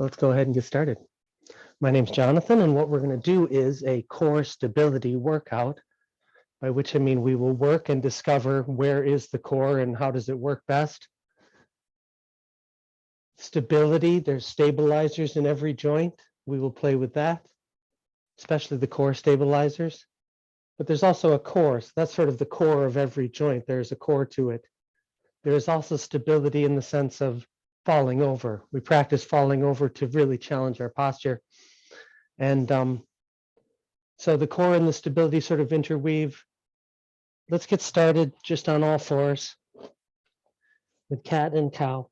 Let's go ahead and get started. My name's Jonathan, and what we're going to do is a core stability workout, by which I mean we will work and discover where is the core and how does it work best. Stability, there's stabilizers in every joint. We will play with that, especially the core stabilizers. But there's also a core, so that's sort of the core of every joint. There's a core to it. There is also stability in the sense of falling over. We practice falling over to really challenge our posture. And so the core and the stability sort of interweave. Let's get started just on all fours with cat and cow.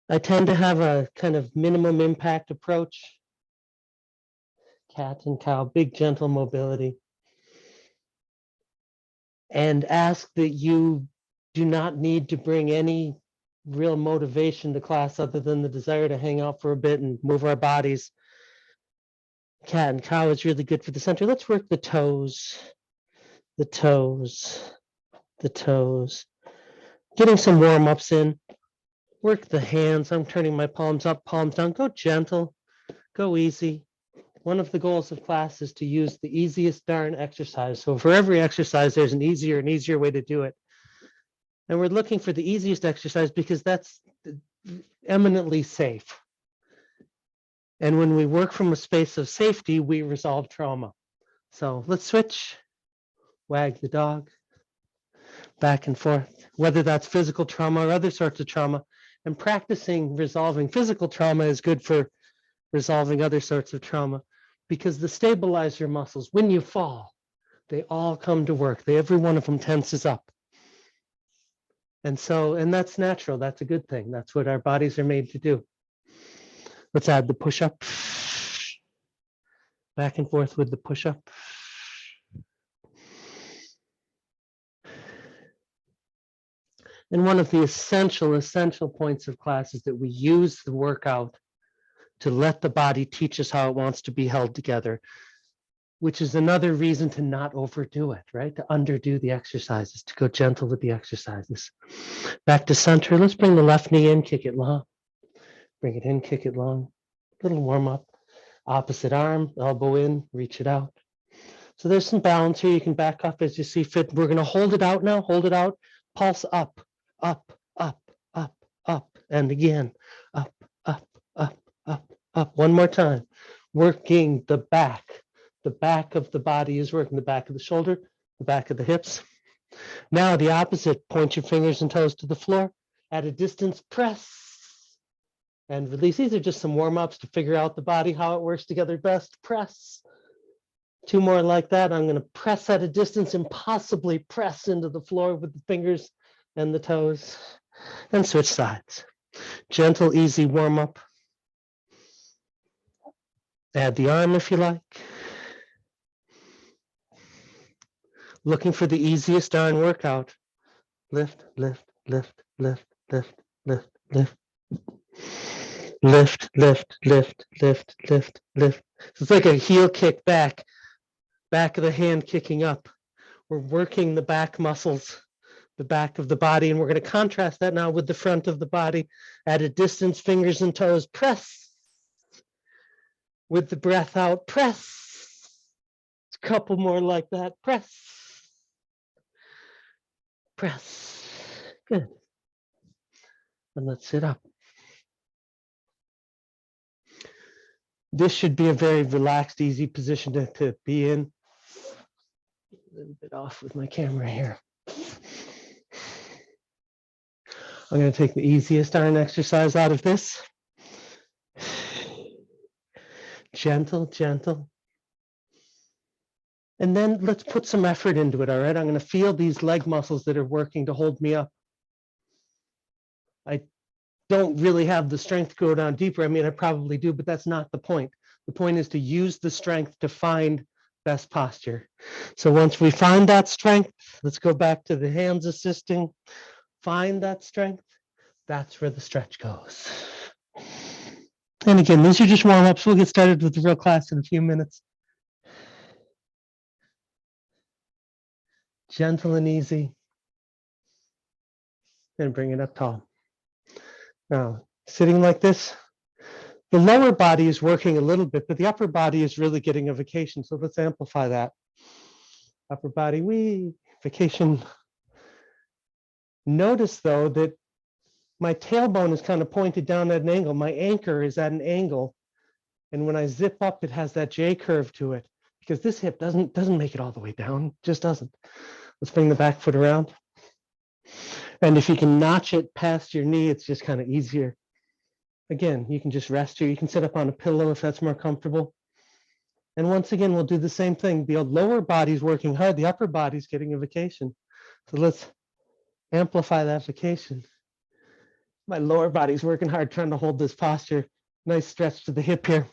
I tend to have a kind of minimum impact approach. Cat and cow, big gentle mobility. And ask that you do not need to bring any real motivation to class other than the desire to hang out for a bit and move our bodies. Cat and cow is really good for the center. Let's work the toes, the toes, the toes. Getting some warm-ups in. Work the hands. I'm turning my palms up, palms down. Go gentle, go easy. One of the goals of class is to use the easiest darn exercise. So for every exercise, there's an easier and easier way to do it. And we're looking for the easiest exercise because that's eminently safe. And when we work from a space of safety, we resolve trauma. So let's switch. Wag the dog. Back and forth, whether that's physical trauma or other sorts of trauma. And practicing resolving physical trauma is good for resolving other sorts of trauma because the stabilizer muscles, when you fall, they all come to work. Every one of them tenses up. And that's natural. That's a good thing. That's what our bodies are made to do. Let's add the push-up. Back and forth with the push-up. And one of the essential points of class is that we use the workout to let the body teach us how it wants to be held together, which is another reason to not overdo it, right? To underdo the exercises, to go gentle with the exercises. Back to center. Let's bring the left knee in, kick it long. Bring it in, kick it long. Little warm up. Opposite arm, elbow in, reach it out. So there's some balance here. You can back up as you see fit. We're going to hold it out now. Hold it out. Pulse up, up, up, up, up. And again, up, up, up, up, up. One more time. Working the back. The back of the body is working. The back of the shoulder, the back of the hips. Now the opposite. Point your fingers and toes to the floor. At a distance, press and release. These are just some warm-ups to figure out the body, how it works together best. Press. Two more like that. I'm going to press at a distance and possibly press into the floor with the fingers and the toes. And switch sides. Gentle, easy warm-up. Add the arm if you like. Looking for the easiest darn workout. Lift, lift, lift, lift, lift, lift, lift. Lift, lift, lift, lift, lift, lift. It's like a heel kick back. Back of the hand kicking up. We're working the back muscles, the back of the body, and we're going to contrast that now with the front of the body. At a distance, fingers and toes, press. With the breath out, press. A couple more like that, press. Press. Good. And let's sit up. This should be a very relaxed, easy position to be in. A little bit off with my camera here. I'm going to take the easiest iron exercise out of this. Gentle, gentle. And then let's put some effort into it, all right? I'm going to feel these leg muscles that are working to hold me up. I don't really have the strength to go down deeper. I mean, I probably do, but that's not the point. The point is to use the strength to find best posture. So once we find that strength, let's go back to the hands assisting. Find that strength. That's where the stretch goes. And again, these are just warm-ups. We'll get started with the real class in a few minutes. Gentle and easy. and bring it up tall. Now, sitting like this, the lower body is working a little bit, but the upper body is really getting a vacation. So let's amplify that. Upper body, wee, vacation. Notice though that my tailbone is kind of pointed down at an angle. My anchor is at an angle. And when I zip up, it has that J curve to it because this hip doesn't make it all the way down, just doesn't. Let's bring the back foot around. And if you can notch it past your knee, it's just kind of easier. Again, you can just rest here. You can sit up on a pillow if that's more comfortable. And once again, we'll do the same thing. The lower body's working hard, the upper body's getting a vacation. So let's amplify that vacation. My lower body's working hard trying to hold this posture. Nice stretch to the hip here.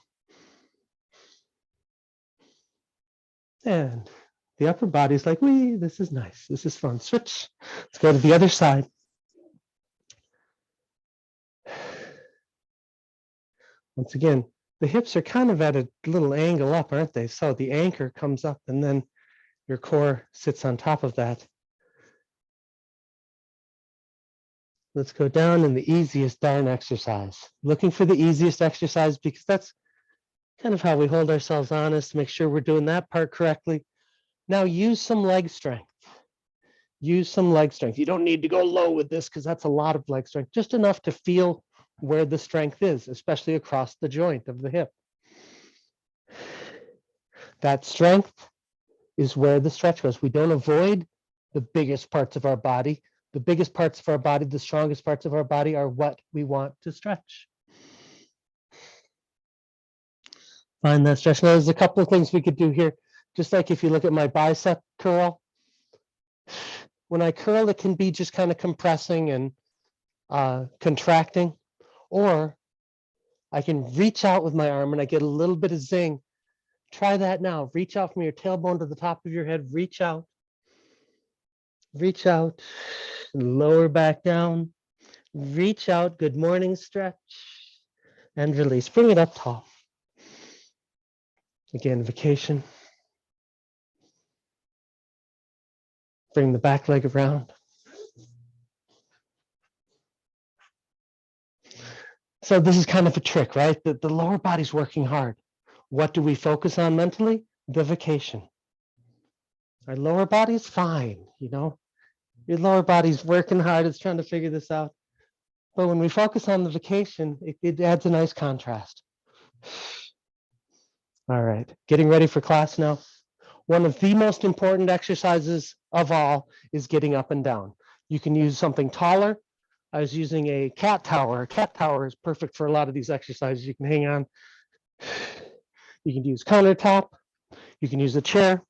And the upper body's like, wee, this is nice. This is fun. Switch. Let's go to the other side. Once again, the hips are kind of at a little angle up, aren't they? So the anchor comes up and then your core sits on top of that. Let's go down in the easiest darn exercise. Looking for the easiest exercise because that's kind of how we hold ourselves honest, make sure we're doing that part correctly. Now use some leg strength. Use some leg strength. You don't need to go low with this because that's a lot of leg strength, just enough to feel where the strength is, especially across the joint of the hip. That strength is where the stretch goes. We don't avoid the biggest parts of our body. The biggest parts of our body, the strongest parts of our body are what we want to stretch. Find that stretch. Now, there's a couple of things we could do here. Just like if you look at my bicep curl, when I curl, it can be just kind of compressing and contracting, or I can reach out with my arm and I get a little bit of zing. Try that now. Reach out from your tailbone to the top of your head. Reach out, and lower back down. Reach out. Good morning stretch and release. Bring it up tall. Again, vacation. Bring the back leg around. So this is kind of a trick, right? The lower body's working hard. What do we focus on mentally? The vacation. Our lower body's fine, you know. Your lower body's working hard. It's trying to figure this out. But when we focus on the vacation, it adds a nice contrast. All right, getting ready for class now. One of the most important exercises of all is getting up and down. You can use something taller. I was using a cat tower. A cat tower is perfect for a lot of these exercises. You can hang on. You can use countertop. You can use a chair.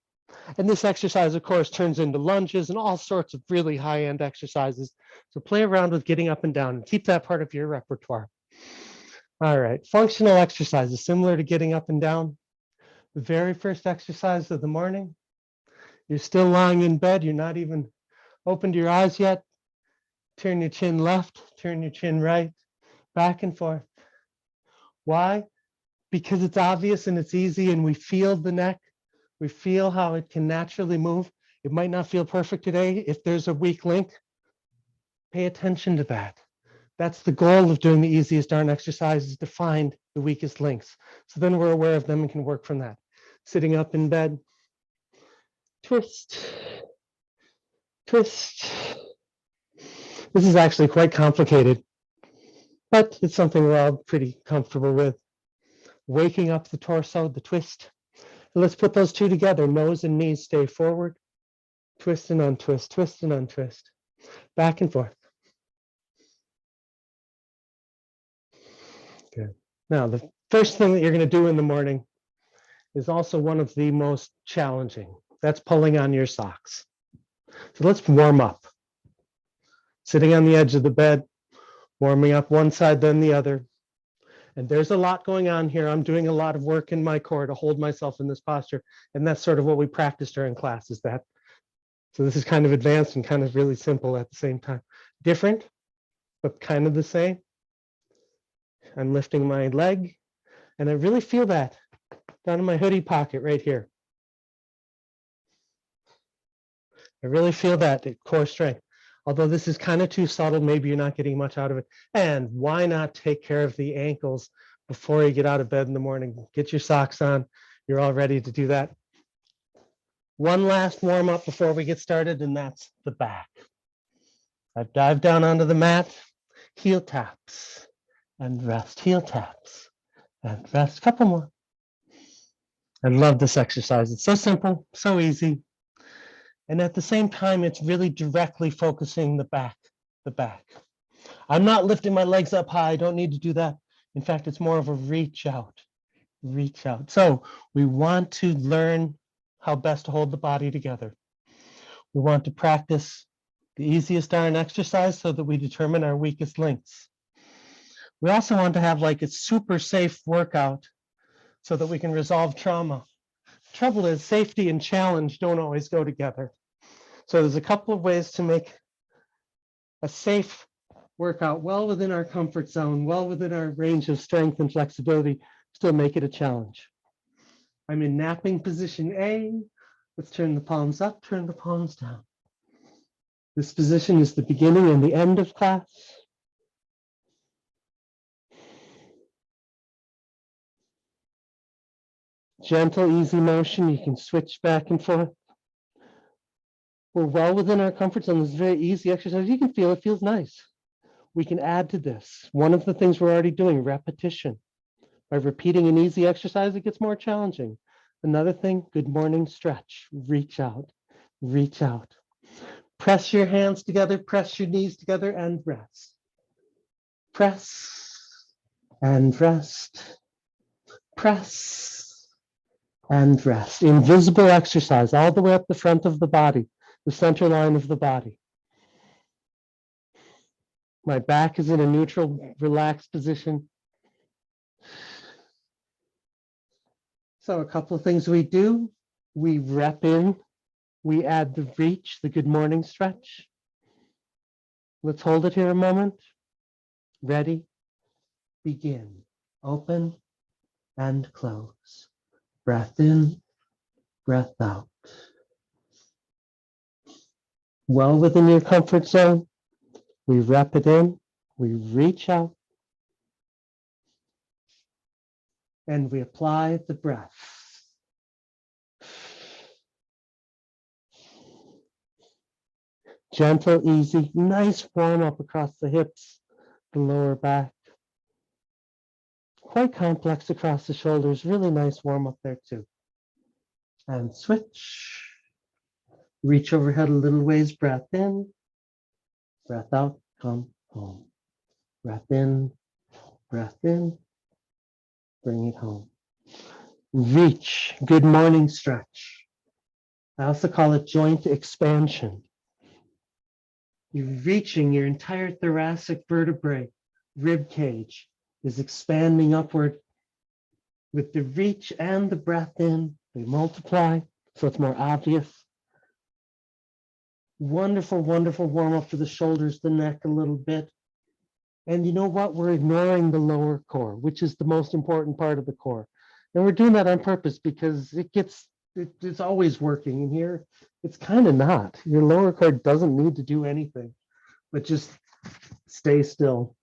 And this exercise, of course, turns into lunges and all sorts of really high-end exercises. So play around with getting up and down and keep that part of your repertoire. All right, functional exercises similar to getting up and down. The very first exercise of the morning, you're still lying in bed. You're not even opened your eyes yet. Turn your chin left, turn your chin right, back and forth. Why? Because it's obvious and it's easy and we feel the neck. We feel how it can naturally move. It might not feel perfect today. If there's a weak link, pay attention to that. That's the goal of doing the easiest darn exercise, is to find the weakest links. So then we're aware of them and can work from that. Sitting up in bed, twist, twist. This is actually quite complicated, but it's something we're all pretty comfortable with. Waking up the torso, the twist. And let's put those two together. Nose and knees stay forward. Twist and untwist, twist and untwist. Back and forth. Good. Now, the first thing that you're going to do in the morning is also one of the most challenging. That's pulling on your socks. So let's warm up. Sitting on the edge of the bed, warming up one side, then the other. And there's a lot going on here. I'm doing a lot of work in my core to hold myself in this posture. And that's sort of what we practice during class, is that. So this is kind of advanced and kind of really simple at the same time. Different, but kind of the same. I'm lifting my leg, and I really feel that down in my hoodie pocket right here. I really feel that core strength. Although this is kind of too subtle, maybe you're not getting much out of it. And why not take care of the ankles before you get out of bed in the morning? Get your socks on. You're all ready to do that. One last warm up before we get started, and that's the back. I've dived down onto the mat, heel taps and rest, heel taps and rest. Couple more. I love this exercise. It's so simple, so easy. And at the same time, it's really directly focusing the back, the back. I'm not lifting my legs up high. I don't need to do that. In fact, it's more of a reach out, reach out. So we want to learn how best to hold the body together. We want to practice the easiest iron exercise so that we determine our weakest links. We also want to have like a super safe workout so that we can resolve trauma. Trouble is, safety and challenge don't always go together. So there's a couple of ways to make a safe workout well within our comfort zone, well within our range of strength and flexibility, still make it a challenge. I'm in napping position A. Let's turn the palms up, turn the palms down. This position is the beginning and the end of class. Gentle, easy motion. You can switch back and forth. We're well within our comfort zone. This is very easy exercise. You can feel it feels nice. We can add to this. One of the things we're already doing, repetition. By repeating an easy exercise, it gets more challenging. Another thing, good morning stretch. Reach out, reach out. Press your hands together, press your knees together and rest. Press and rest. Press and rest. Invisible exercise all the way up the front of the body, the center line of the body. My back is in a neutral, relaxed position. So a couple of things we do. We rep in, we add the reach, the good morning stretch. Let's hold it here a moment. Ready, begin. Open and close. Breath in, breath out. Well within your comfort zone, we rep it in, we reach out, and we apply the breath. Gentle, easy, nice warm up across the hips, the lower back. Quite complex across the shoulders, really nice warm up there too. And switch. Reach overhead a little ways, breath in, breath out, come home. Breath in, bring it home. Reach, good morning stretch. I also call it joint expansion. You're reaching your entire thoracic vertebrae, rib cage is expanding upward. With the reach and the breath in, they multiply, so it's more obvious. Wonderful, wonderful warm up for the shoulders, the neck a little bit. And you know what? We're ignoring the lower core, which is the most important part of the core. And we're doing that on purpose because it's always working. And here, it's kind of not. Your lower core doesn't need to do anything, but just stay still.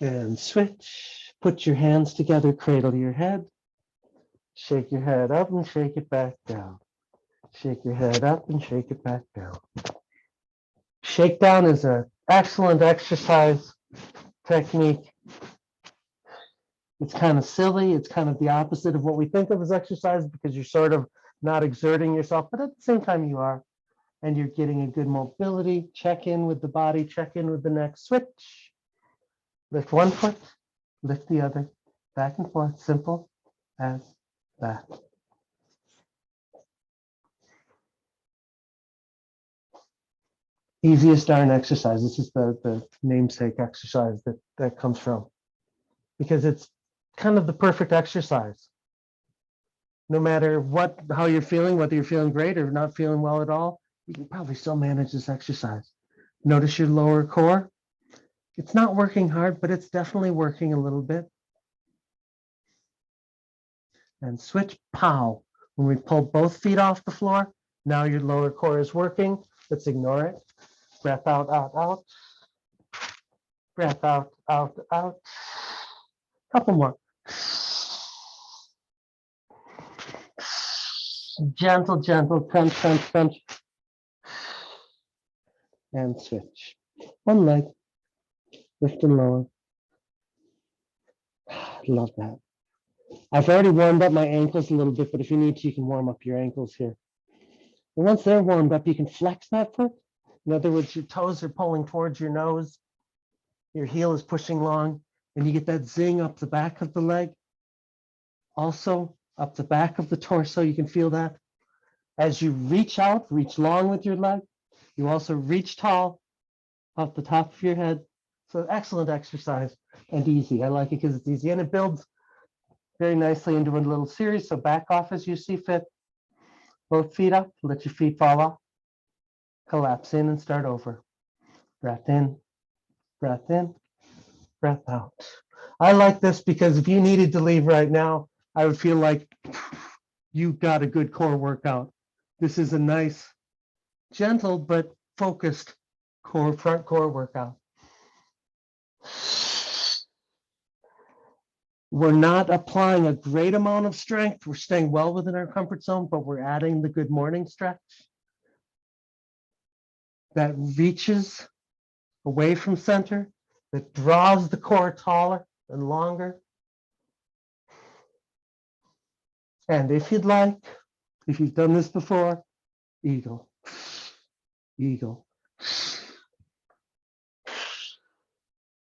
And switch. Put your hands together, cradle your head. Shake your head up and shake it back down. Shake your head up and shake it back down. Shakedown is an excellent exercise technique. It's kind of silly. It's kind of the opposite of what we think of as exercise because you're sort of not exerting yourself, but at the same time you are. And you're getting a good mobility. Check in with the body, check in with the neck. Switch. Lift one foot, lift the other. Back and forth, simple as that. Easiest darn exercise. This is the namesake exercise that comes from, because it's kind of the perfect exercise. No matter how you're feeling, whether you're feeling great or not feeling well at all, you can probably still manage this exercise. Notice your lower core. It's not working hard, but it's definitely working a little bit. And switch, pow. When we pull both feet off the floor, now your lower core is working. Let's ignore it. Breath out, out, out. Breath out, out, out. Couple more. Gentle, gentle, crunch, crunch, crunch. And switch. One leg. Lift and lower. Love that. I've already warmed up my ankles a little bit, but if you need to, you can warm up your ankles here. And once they're warmed up, you can flex that foot. In other words, your toes are pulling towards your nose. Your heel is pushing long, and you get that zing up the back of the leg. Also, up the back of the torso, you can feel that. As you reach out, reach long with your leg. You also reach tall off the top of your head. So excellent exercise and easy. I like it because it's easy and it builds very nicely into a little series. So back off as you see fit. Both feet up, let your feet fall off. Collapse in and start over. Breath in, breath in, breath out. I like this because if you needed to leave right now, I would feel like you got a good core workout. This is a nice, gentle, but focused front core workout. We're not applying a great amount of strength. We're staying well within our comfort zone, but we're adding the good morning stretch that reaches away from center, that draws the core taller and longer. And if you'd like, if you've done this before, eagle, eagle.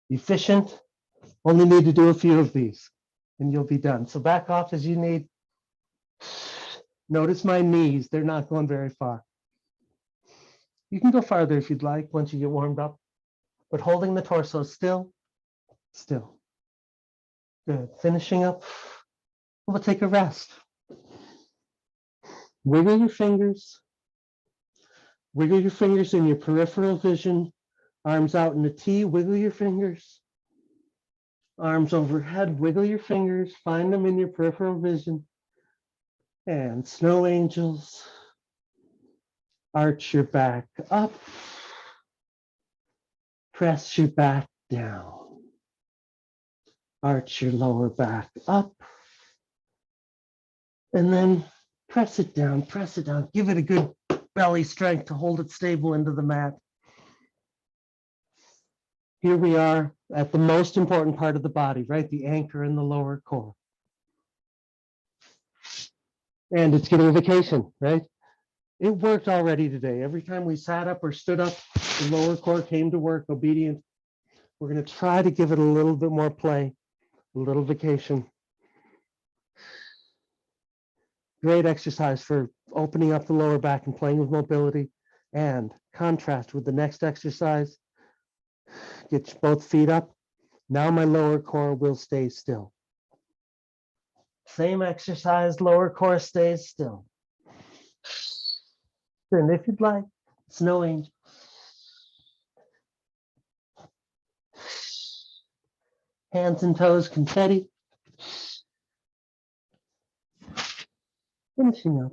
Efficient, only need to do a few of these and you'll be done. So back off as you need. Notice my knees, they're not going very far. You can go farther if you'd like once you get warmed up, but holding the torso still, still. Good, finishing up, we'll take a rest. Wiggle your fingers. Wiggle your fingers in your peripheral vision. Arms out in a T, wiggle your fingers. Arms overhead, wiggle your fingers, find them in your peripheral vision. And snow angels. Arch your back up. Press your back down. Arch your lower back up. And then press it down, press it down. Give it a good belly strength to hold it stable into the mat. Here we are at the most important part of the body, right? The anchor in the lower core. And it's getting a vacation, right? It worked already today. Every time we sat up or stood up, the lower core came to work, obedient. We're going to try to give it a little bit more play, a little vacation. Great exercise for opening up the lower back and playing with mobility. And contrast with the next exercise. Get both feet up. Now my lower core will stay still. Same exercise, lower core stays still. And if you'd like, snow angel. Hands and toes, confetti. Finishing up.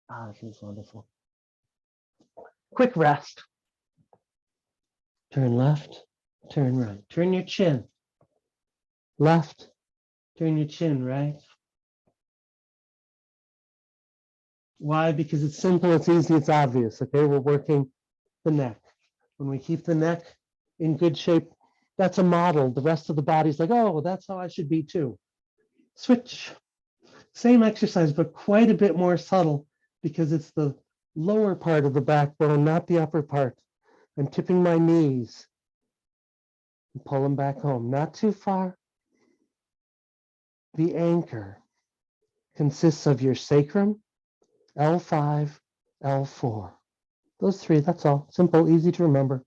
Ah, this is wonderful. Quick rest. Turn left, turn right. Turn your chin. Left, turn your chin right. Why? Because it's simple, it's easy, it's obvious. Okay, we're working the neck. When we keep the neck in good shape, that's a model. The rest of the body's like, oh, that's how I should be too. Switch. Same exercise, but quite a bit more subtle because it's the lower part of the backbone, not the upper part. I'm tipping my knees and pull them back home, not too far. The anchor consists of your sacrum, L5, L4. Those three, that's all. Simple, easy to remember.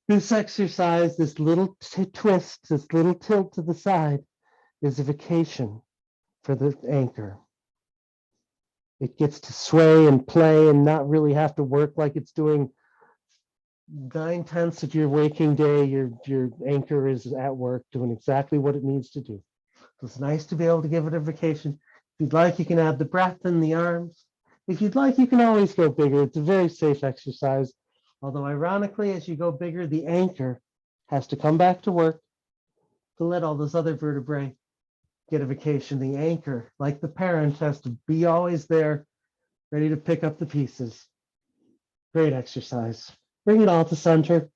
This exercise, this little twist, this little tilt to the side is a vacation for the anchor. It gets to sway and play and not really have to work like it's doing 9/10 of your waking day. Your anchor is at work doing exactly what it needs to do. So it's nice to be able to give it a vacation. you'd like, you can add the breath in the arms. If you'd like, you can always go bigger. It's a very safe exercise. Although ironically, as you go bigger, the anchor has to come back to work to let all those other vertebrae get a vacation. The anchor, like the parent, has to be always there, ready to pick up the pieces. Great exercise. Bring it all to center.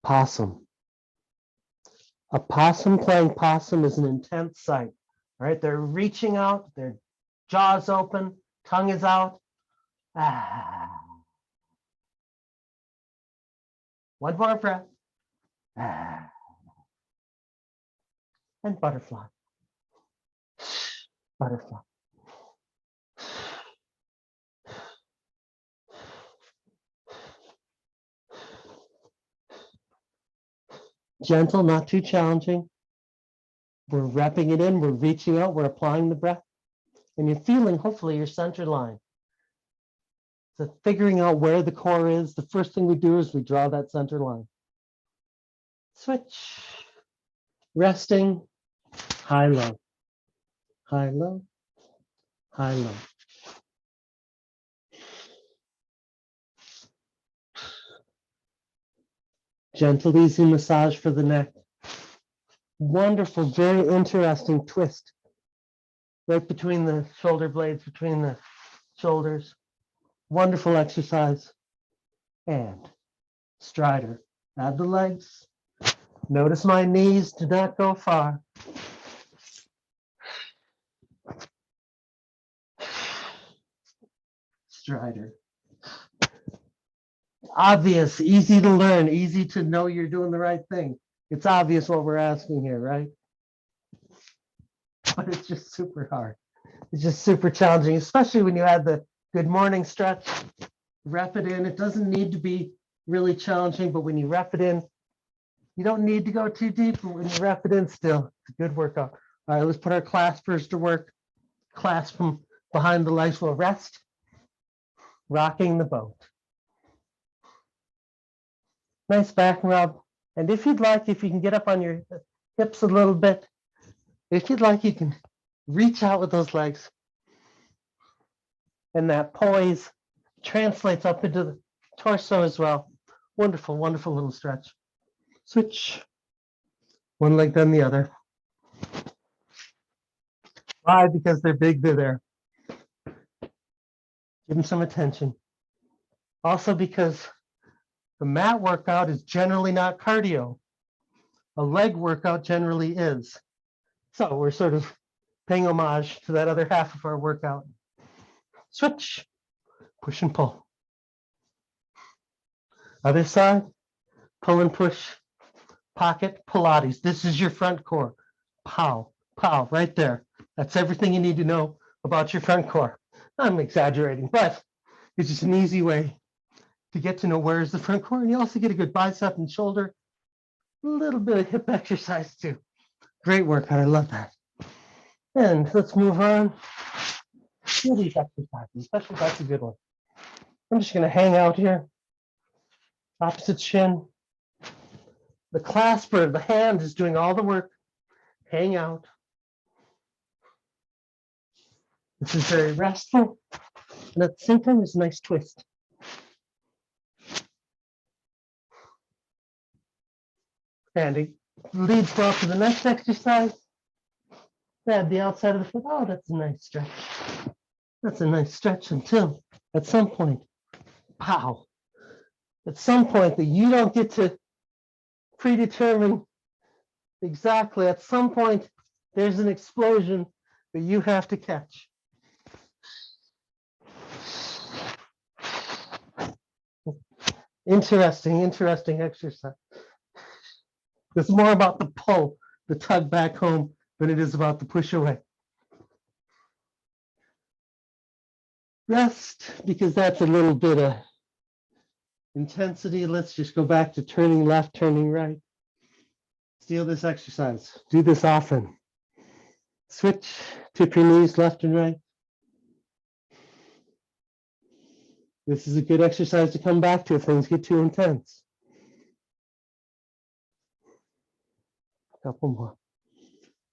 Possum. A possum playing possum is an intense sight. Right? They're reaching out, their jaws open, tongue is out. Ah. One more breath. Ah. And butterfly. Butterfly. Gentle, not too challenging. We're repping it in, we're reaching out, we're applying the breath, and you're feeling, hopefully, your center line. So figuring out where the core is, the first thing we do is we draw that center line. Switch. Resting, high, low, high, low, high, low. Gentle, easy massage for the neck. Wonderful, very interesting twist. Right between the shoulder blades, between the shoulders. Wonderful exercise. And strider. Add the legs. Notice my knees do not go far. Strider. Obvious, easy to learn, easy to know you're doing the right thing. It's obvious what we're asking here, right? But it's just super hard. It's just super challenging, especially when you add the good morning stretch. Rep it in. It doesn't need to be really challenging, but when you rep it in, you don't need to go too deep, but when you rep it in still, it's a good workout. All right, let's put our claspers to work. Clasp from behind the legs. We'll rest. Rocking the boat. Nice back rub. And if you'd like, if you can get up on your hips a little bit, if you'd like, you can reach out with those legs. And that poise translates up into the torso as well. Wonderful, wonderful little stretch. Switch. One leg, then the other. Why? Because they're big, they're there. Give them some attention. Also because the mat workout is generally not cardio. A leg workout generally is. So we're sort of paying homage to that other half of our workout. Switch. Push and pull. Other side. Pull and push. Pocket Pilates. This is your front core. Pow, pow, right there. That's everything you need to know about your front core. I'm exaggerating, but it's just an easy way to get to know where is the front core. And you also get a good bicep and shoulder. A little bit of hip exercise too. Great workout. I love that. And let's move on to these exercises, especially if that's a good one. I'm just going to hang out here. Opposite shin. The clasper, the hand is doing all the work. Hang out. This is very restful. And at the same time, it's a nice twist. And it leads well to the next exercise. Add the outside of the foot. Oh, that's a nice stretch. That's a nice stretch until at some point, pow. At some point that you don't get to predetermine exactly. At some point, there's an explosion that you have to catch. Interesting exercise. It's more about the pull, the tug back home, than it is about the push away. Rest, because that's a little bit of intensity. Let's just go back to turning left, turning right. Steal this exercise. Do this often. Switch, tip your knees left and right. This is a good exercise to come back to if things get too intense. A couple more.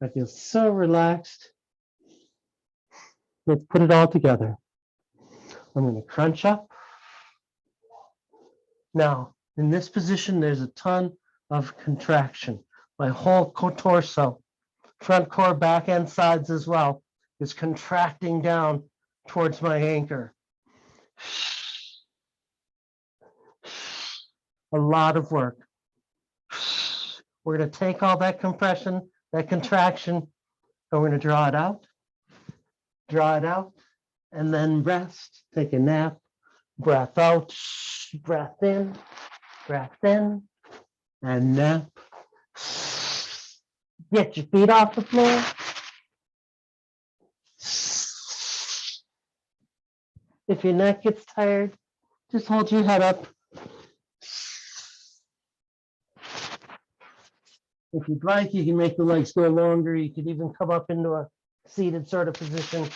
I feel so relaxed. Let's put it all together. I'm going to crunch up. Now, in this position, there's a ton of contraction. My whole torso, front core, back and sides as well, is contracting down towards my anchor. A lot of work. We're going to take all that compression, that contraction, and we're going to draw it out, and then rest, take a nap, breath out, breath in, and nap. Get your feet off the floor. If your neck gets tired, just hold your head up. If you'd like, you can make the legs go longer. You could even come up into a seated sort of position.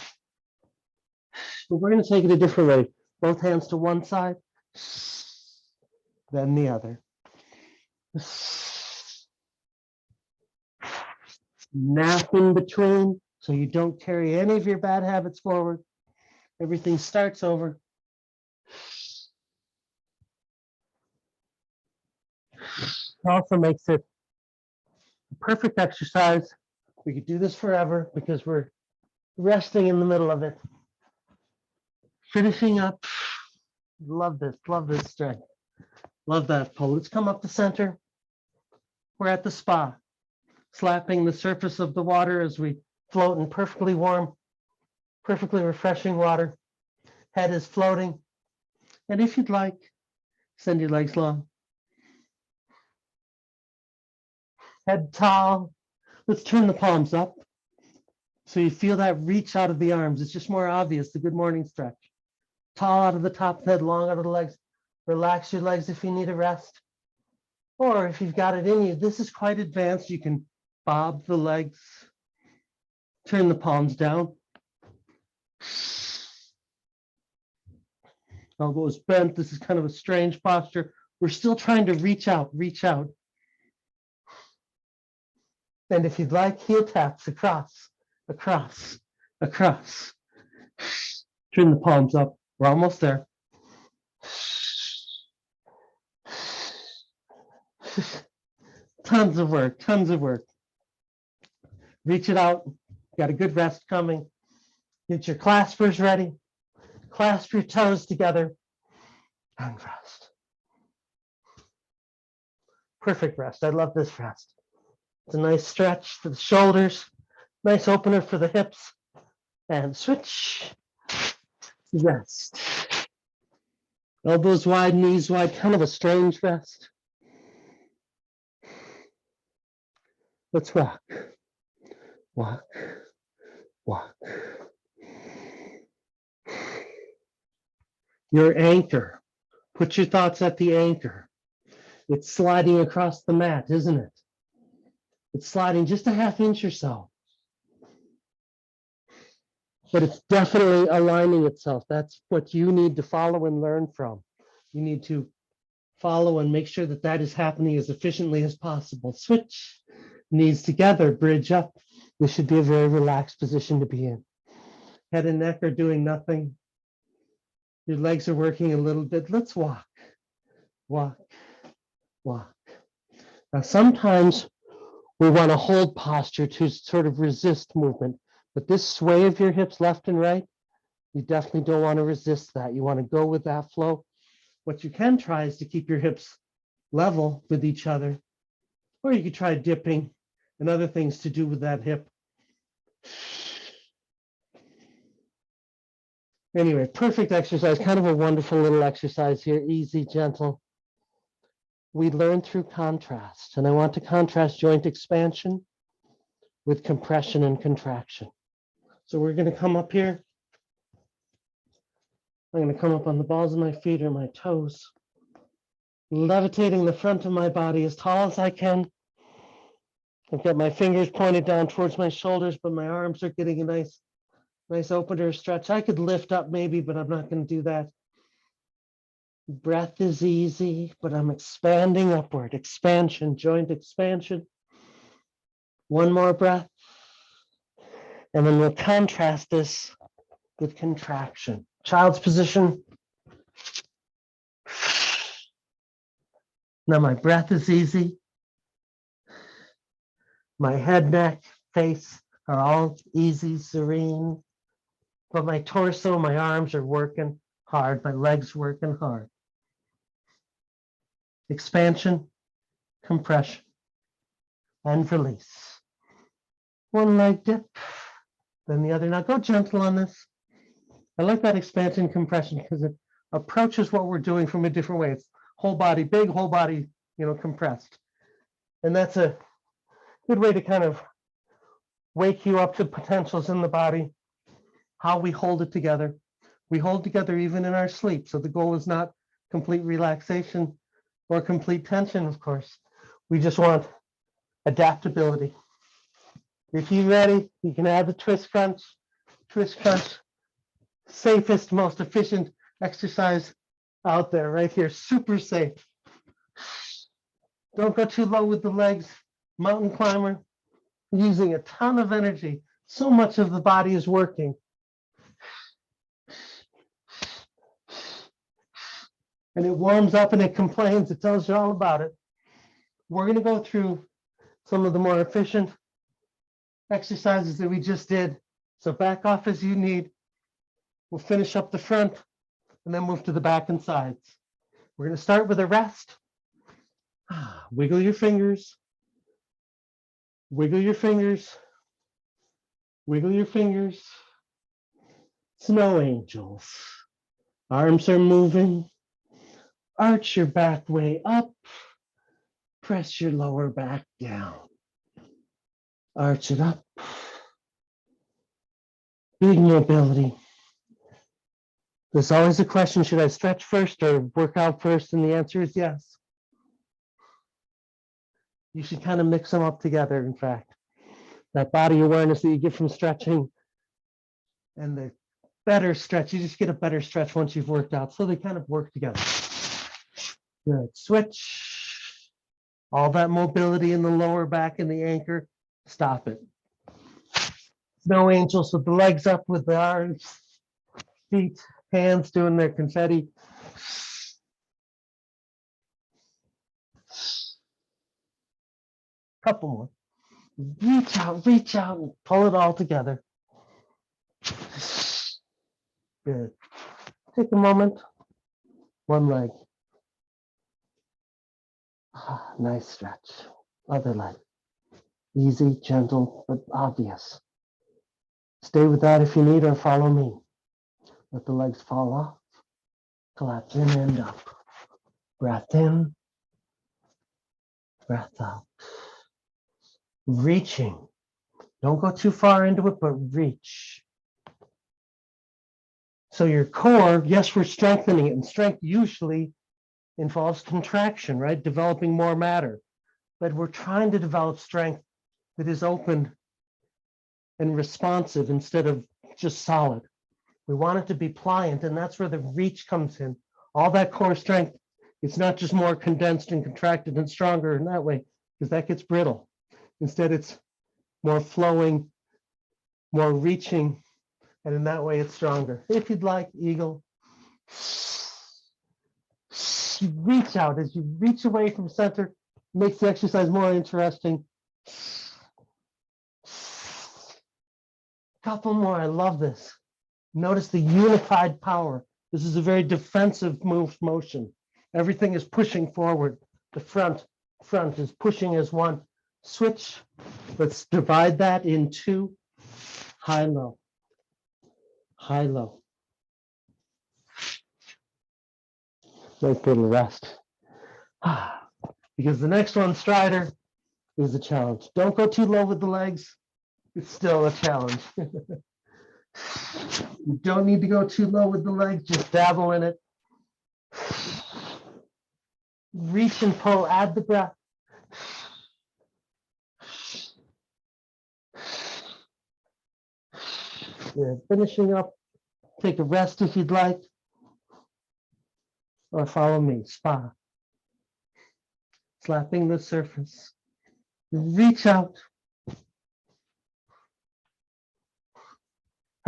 But we're going to take it a different way. Both hands to one side, then the other. Nap in between so you don't carry any of your bad habits forward. Everything starts over. It also makes it a perfect exercise. We could do this forever because we're resting in the middle of it. Finishing up. Love this stretch. Love that pull. Let's come up the center. We're at the spa, slapping the surface of the water as we float in perfectly warm, perfectly refreshing water. Head is floating. And if you'd like, send your legs long. Head tall. Let's turn the palms up. So you feel that reach out of the arms. It's just more obvious, the good morning stretch. Tall out of the top of the head, long out of the legs. Relax your legs if you need a rest. Or if you've got it in you, this is quite advanced. You can bob the legs, turn the palms down. Elbows bent. This is kind of a strange posture. We're still trying to reach out. And if you'd like, heel taps across. Turn the palms up. We're almost there. Tons of work. Reach it out. Got a good rest coming. Get your claspers ready. Clasp your toes together and rest. Perfect rest. I love this rest. It's a nice stretch for the shoulders, nice opener for the hips, and switch. Rest. Elbows wide, knees wide, kind of a strange rest. Let's walk. Your anchor. Put your thoughts at the anchor. It's sliding across the mat, isn't it? It's sliding just a half inch or so. But it's definitely aligning itself. That's what you need to follow and learn from. You need to follow and make sure that that is happening as efficiently as possible. Switch, knees together, bridge up. This should be a very relaxed position to be in. Head and neck are doing nothing. Your legs are working a little bit. Let's walk. Now, sometimes we want to hold posture to sort of resist movement, but this sway of your hips left and right, you definitely don't want to resist that. You want to go with that flow. What you can try is to keep your hips level with each other, or you could try dipping and other things to do with that hip. Anyway, perfect exercise, kind of a wonderful little exercise here, easy, gentle. We learn through contrast, and I want to contrast joint expansion with compression and contraction. So we're going to come up here. I'm going to come up on the balls of my feet or my toes, levitating the front of my body as tall as I can. I've got my fingers pointed down towards my shoulders, but my arms are getting a nice opener stretch. I could lift up maybe, but I'm not going to do that. Breath is easy, but I'm expanding upward. Expansion, joint expansion. One more breath. And then we'll contrast this with contraction. Child's position. Now my breath is easy. My head, neck, face are all easy, serene. But my torso, my arms are working hard. My legs working hard. Expansion, compression, and release. One leg dip, then the other. Now go gentle on this. I like that expansion compression because it approaches what we're doing from a different way. It's whole body, big whole body, compressed. And that's a good way to kind of wake you up to potentials in the body, how we hold it together. We hold together even in our sleep. So the goal is not complete relaxation or complete tension, of course. We just want adaptability. If you're ready, you can add the twist crunch. Twist crunch, safest, most efficient exercise out there, right here, super safe. Don't go too low with the legs. Mountain climber, using a ton of energy. So much of the body is working. And it warms up and it complains. It tells you all about it. We're going to go through some of the more efficient exercises that we just did. So back off as you need. We'll finish up the front and then move to the back and sides. We're going to start with a rest. Wiggle your fingers. Wiggle your fingers. Wiggle your fingers. Snow angels. Arms are moving. Arch your back way up. Press your lower back down. Arch it up. Big mobility. There's always a question, should I stretch first or work out first? And the answer is yes. You should kind of mix them up together, in fact. That body awareness that you get from stretching and the better stretch, you just get a better stretch once you've worked out. So they kind of work together. Good. Switch. All that mobility in the lower back and the anchor, stop it. Snow angels with the legs up, with the arms, feet, hands doing their confetti. Couple more. Reach out, and pull it all together. Good. Take a moment. One leg. Nice stretch. Other leg. Easy, gentle, but obvious. Stay with that if you need, or follow me. Let the legs fall off. Collapse in and up. Breath in. Breath out. Reaching. Don't go too far into it, but reach. So your core, yes, we're strengthening it, and strength usually involves contraction, right? Developing more matter. But we're trying to develop strength that is open and responsive instead of just solid. We want it to be pliant, and that's where the reach comes in. All that core strength, it's not just more condensed and contracted and stronger in that way, because that gets brittle. Instead, it's more flowing, more reaching, and in that way it's stronger. If you'd like, eagle. Reach out. As you reach away from center, makes the exercise more interesting. Couple more. I love this. Notice the unified power. This is a very defensive motion. Everything is pushing forward. The front is pushing as one. Switch. Let's divide that in two. High, low. High, low. Nice little rest. Because the next one, Strider, is a challenge. Don't go too low with the legs. It's still a challenge. You don't need to go too low with the legs. Just dabble in it. Reach and pull. Add the breath. Yeah, finishing up. Take a rest if you'd like. Or follow me. Spa. Slapping the surface. Reach out.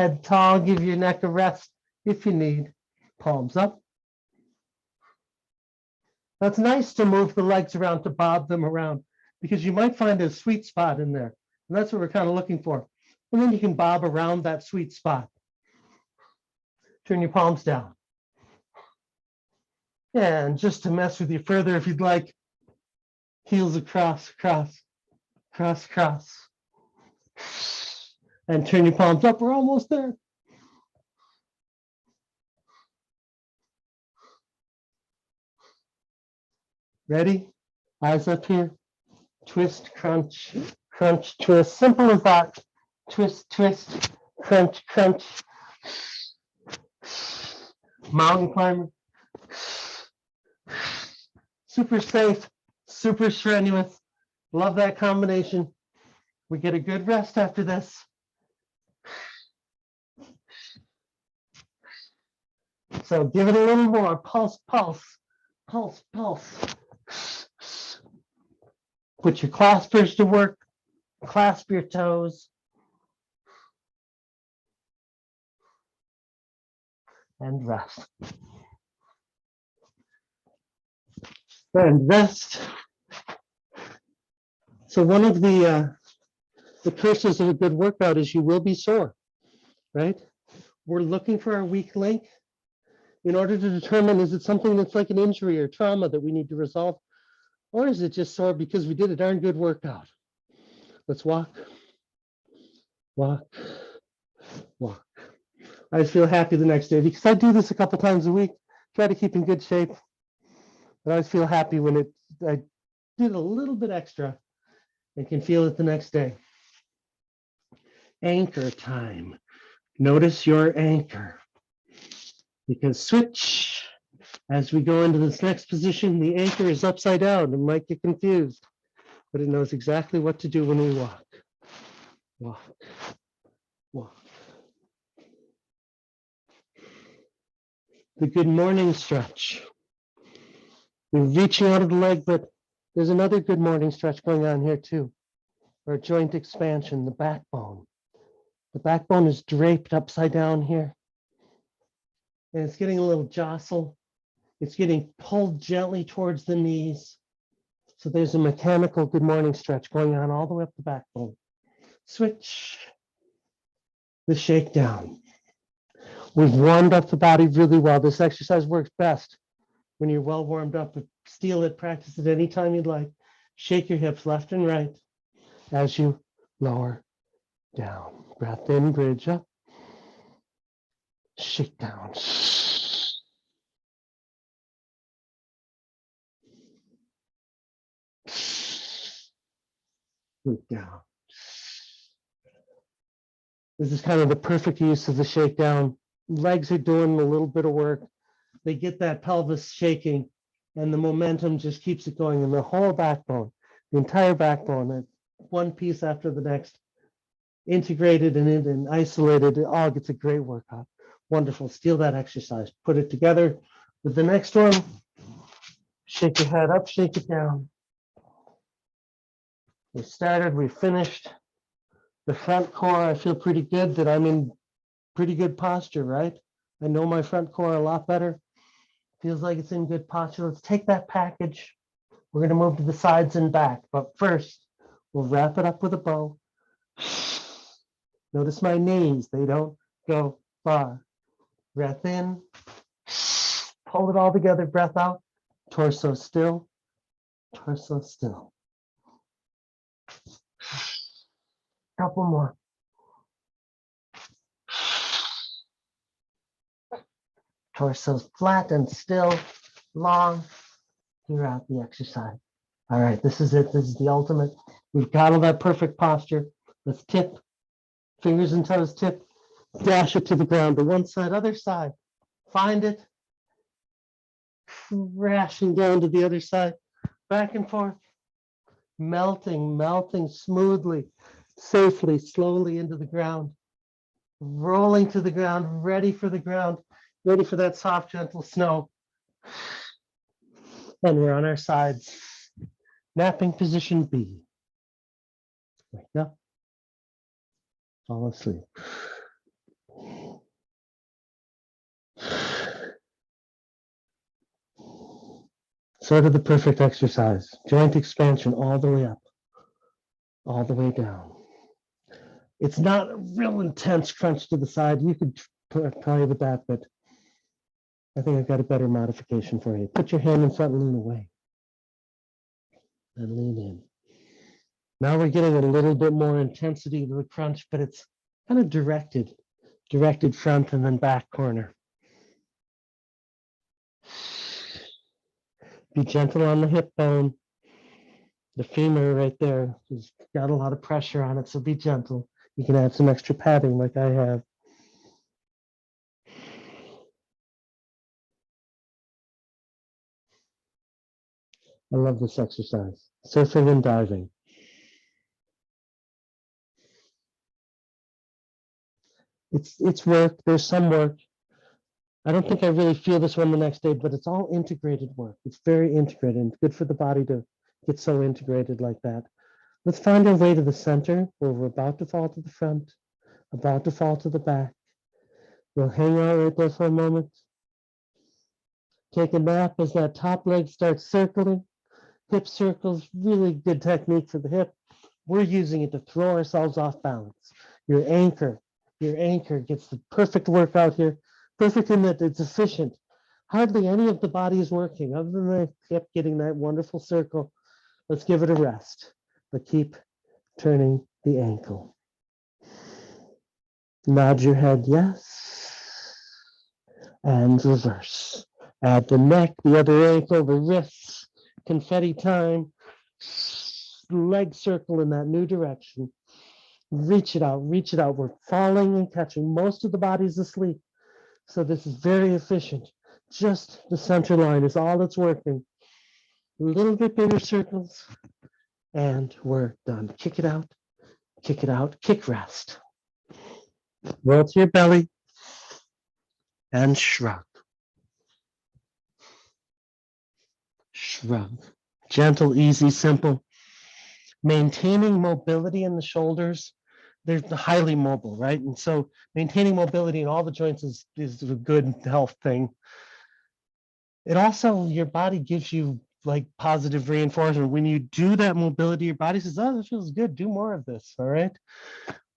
Head tall, give your neck a rest if you need. Palms up. That's nice to move the legs around, to bob them around, because you might find a sweet spot in there. And that's what we're kind of looking for. And then you can bob around that sweet spot. Turn your palms down. And just to mess with you further, if you'd like, heels across, cross, cross, cross. And turn your palms up. We're almost there. Ready? Eyes up here. Twist, crunch, crunch, twist. Simple as that. Twist, twist, crunch, crunch. Mountain climber. Super safe, super strenuous. Love that combination. We get a good rest after this. So give it a little more. Pulse, pulse, pulse, pulse. Put your claspers to work. Clasp your toes. And rest. And rest. So one of the curses of a good workout is you will be sore, right? We're looking for our weak link in order to determine, is it something that's like an injury or trauma that we need to resolve? Or is it just sore because we did a darn good workout? Let's walk, walk, walk. I just feel happy the next day because I do this a couple times a week, try to keep in good shape. But I always feel happy when I did a little bit extra and can feel it the next day. Anchor time. Notice your anchor. Because switch, as we go into this next position, the anchor is upside down and might get confused, but it knows exactly what to do when we walk. Walk, walk. The good morning stretch. We're reaching out of the leg, but there's another good morning stretch going on here too. Or joint expansion, the backbone. The backbone is draped upside down here. And it's getting a little jostle. It's getting pulled gently towards the knees. So there's a mechanical good morning stretch going on all the way up the backbone. Switch. The shakedown. We've warmed up the body really well. This exercise works best when you're well warmed up. Steal it, practice it anytime you'd like. Shake your hips left and right as you lower down. Breath in, bridge up. Shake down. Shake down. This is kind of the perfect use of the shakedown. Legs are doing a little bit of work. They get that pelvis shaking and the momentum just keeps it going. And the whole backbone, the entire backbone, one piece after the next, integrated and isolated, it all gets a great workout. Wonderful. Steal that exercise. Put it together with the next one. Shake your head up, shake it down. We started, we finished. The front core, I feel pretty good that I'm in pretty good posture, right? I know my front core a lot better. Feels like it's in good posture. Let's take that package. We're going to move to the sides and back. But first, we'll wrap it up with a bow. Notice my knees. They don't go far. Breath in. Hold it all together. Breath out. Torso still. Torso still. Couple more. Torso flat and still, long throughout the exercise. All right, this is it. This is the ultimate. We've got all that perfect posture. Let's tip, fingers and toes tip, dash it to the ground to one side, other side. Find it, crashing down to the other side, back and forth, melting, melting smoothly, safely, slowly into the ground, rolling to the ground, ready for the ground, ready for that soft, gentle snow. And we're on our sides. Napping position B. Wake up. Fall asleep. Sort of the perfect exercise. Joint expansion all the way up, all the way down. It's not a real intense crunch to the side. You could play with that, but I think I've got a better modification for you. Put your hand in front and lean away. And lean in. Now we're getting a little bit more intensity to the crunch, but it's kind of directed front and then back corner. Be gentle on the hip bone. The femur right there has got a lot of pressure on it, so be gentle. You can add some extra padding like I have. I love this exercise. Surfing and diving. It's work. There's some work. I don't think I really feel this one the next day, but it's all integrated work. It's very integrated and good for the body to get so integrated like that. Let's find our way to the center where we're about to fall to the front, about to fall to the back. We'll hang out right there for a moment. Take a nap as that top leg starts circling. Hip circles, really good technique for the hip. We're using it to throw ourselves off balance. Your anchor gets the perfect workout here. Perfect in that it's efficient. Hardly any of the body is working other than the hip getting that wonderful circle. Let's give it a rest, but keep turning the ankle. Nod your head, yes, and reverse. Add the neck, the other ankle, the wrists, confetti time, leg circle in that new direction. Reach it out, reach it out. We're falling and catching. Most of the body's asleep. So this is very efficient. Just the center line is all that's working. A little bit bigger circles, and we're done. Kick it out, kick rest. Roll to your belly and shrug. Shrug. Gentle, easy, simple. Maintaining mobility in the shoulders. They're highly mobile, right? And so maintaining mobility in all the joints is a good health thing. It also, your body gives you like positive reinforcement. When you do that mobility, your body says, oh, this feels good. Do more of this, all right?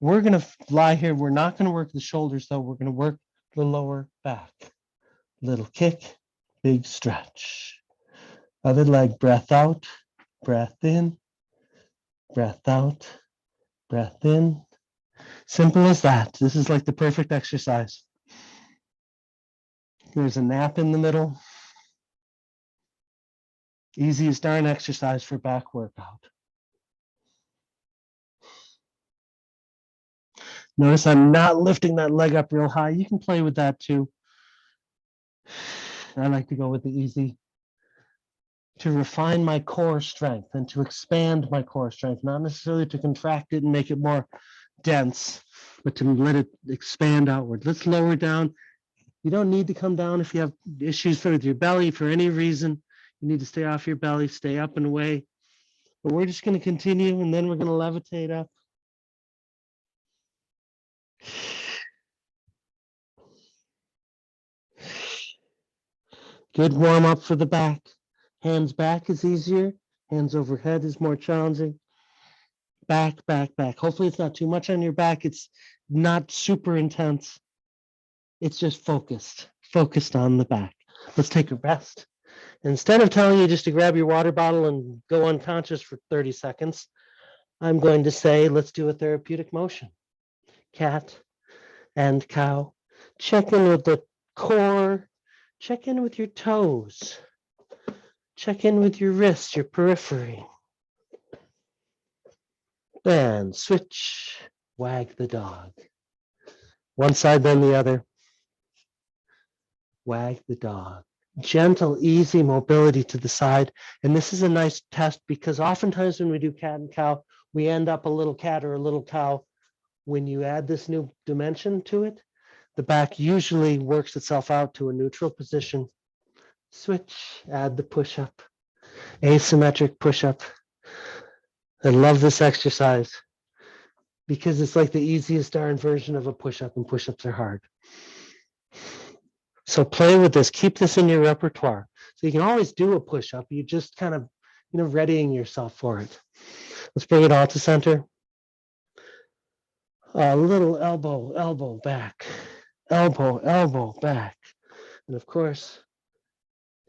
We're going to lie here. We're not going to work the shoulders, though. We're going to work the lower back. Little kick, big stretch. Other leg, breath out, breath in, breath out, breath in. Simple as that. This is like the perfect exercise. There's a nap in the middle. Easy as darn exercise for back workout. Notice I'm not lifting that leg up real high. You can play with that too. I like to go with the easy to refine my core strength and to expand my core strength, not necessarily to contract it and make it more dense, but to let it expand outward. Let's lower down. You don't need to come down if you have issues with your belly for any reason. You need to stay off your belly, stay up and away. But we're just going to continue, and then we're going to levitate up. Good warm up for the back. Hands back is easier. Hands overhead is more challenging. Back, back, back. Hopefully it's not too much on your back. It's not super intense. It's just focused on the back. Let's take a rest. Instead of telling you just to grab your water bottle and go unconscious for 30 seconds, I'm going to say, let's do a therapeutic motion. Cat and cow. Check in with the core. Check in with your toes. Check in with your wrists, your periphery. And switch, wag the dog. One side, then the other. Wag the dog. Gentle, easy mobility to the side. And this is a nice test because oftentimes when we do cat and cow, we end up a little cat or a little cow. When you add this new dimension to it, the back usually works itself out to a neutral position. Switch, add the push-up, asymmetric push-up. I love this exercise because it's like the easiest darn version of a push-up, and push-ups are hard. So play with this, keep this in your repertoire. So you can always do a push-up. You just kind of, readying yourself for it. Let's bring it all to center. A little elbow back, elbow back. And of course,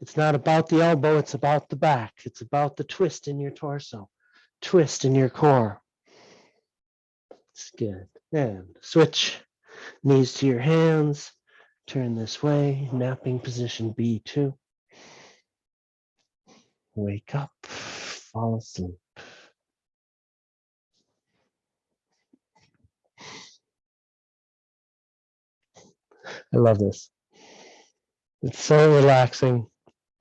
it's not about the elbow, it's about the back. It's about the twist in your torso, twist in your core. It's good. And switch knees to your hands. Turn this way, napping position B2. Wake up, fall asleep. I love this. It's so relaxing.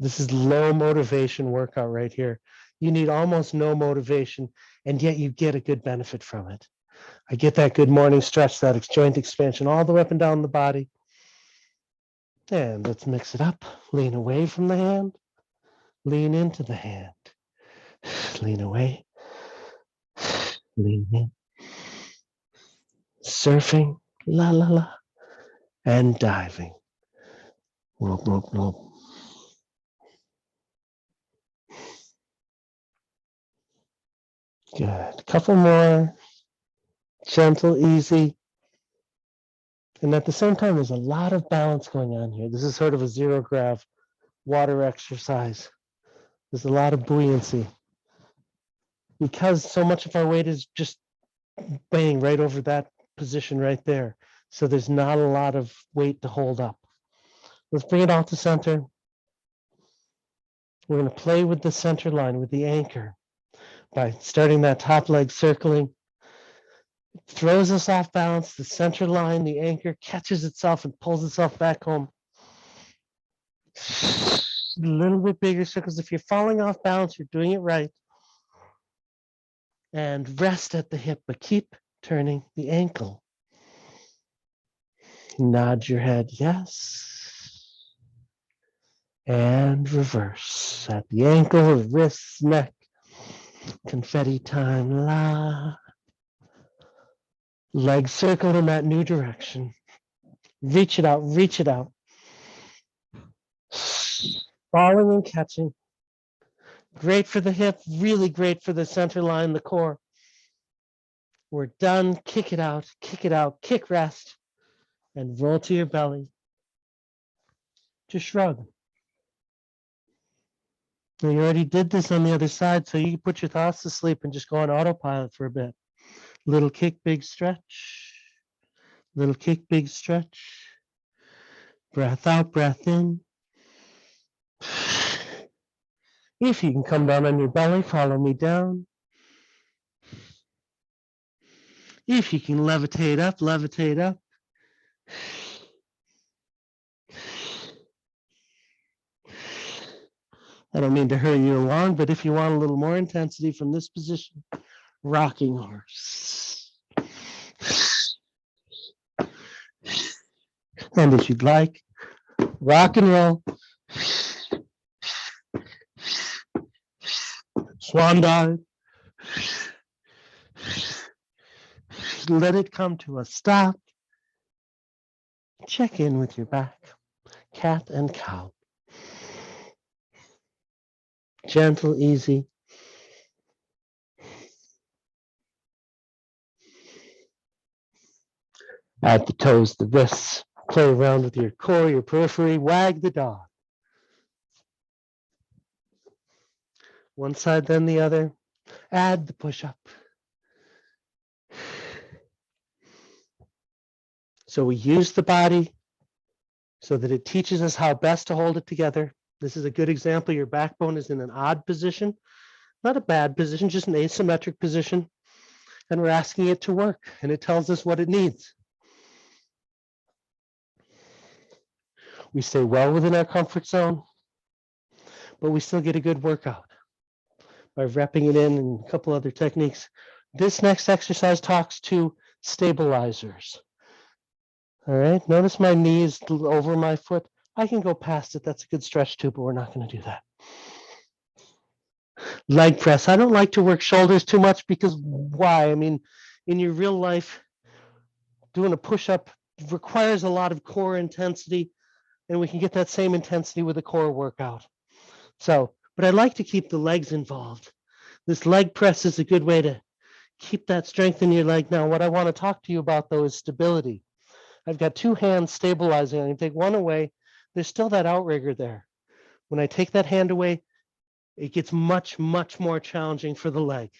This is low motivation workout right here. You need almost no motivation, and yet you get a good benefit from it. I get that good morning stretch, that joint expansion all the way up and down the body. And let's mix it up. Lean away from the hand. Lean into the hand. Lean away. Lean in. Surfing. La la la. And diving. Whoop, whoop, whoop. Good. Couple more. Gentle, easy. And at the same time, there's a lot of balance going on here. This is sort of a zero grav water exercise. There's a lot of buoyancy. Because so much of our weight is just bang right over that position right there. So there's not a lot of weight to hold up. Let's bring it all to center. We're going to play with the center line, with the anchor, by starting that top leg circling. It throws us off balance. The center line, the anchor, catches itself and pulls itself back home. A little bit bigger circles. If you're falling off balance, you're doing it right. And rest at the hip, but keep turning the ankle. Nod your head, yes. And reverse at the ankle, wrists, neck. Confetti time, la. Leg circle in that new direction. Reach it out, reach it out. Falling and catching. Great for the hip, really great for the center line, the core. We're done. Kick it out, kick rest, and roll to your belly. Just shrug. Now you already did this on the other side, so you can put your thoughts to sleep and just go on autopilot for a bit. Little kick, big stretch. Little kick, big stretch. Breath out, breath in. If you can come down on your belly, follow me down. If you can levitate up, levitate up. I don't mean to hurry you along, but if you want a little more intensity from this position, rocking horse. And if you'd like, rock and roll. Swan dive. Let it come to a stop. Check in with your back. Cat and cow. Gentle, easy. Add the toes, the wrists. Play around with your core, your periphery. Wag the dog. One side, then the other. Add the push-up. So we use the body so that it teaches us how best to hold it together. This is a good example. Your backbone is in an odd position, not a bad position, just an asymmetric position. And we're asking it to work, and it tells us what it needs. We stay well within our comfort zone, but we still get a good workout by repping it in and a couple other techniques. This next exercise talks to stabilizers. All right, notice my knee is over my foot. I can go past it. That's a good stretch too, but we're not going to do that. Leg press. I don't like to work shoulders too much because why? I mean, in your real life, doing a push-up requires a lot of core intensity, and we can get that same intensity with a core workout. So, but I like to keep the legs involved. This leg press is a good way to keep that strength in your leg. Now, what I want to talk to you about though is stability. I've got two hands stabilizing. I can take one away. There's still that outrigger there. When I take that hand away, it gets much, much more challenging for the leg.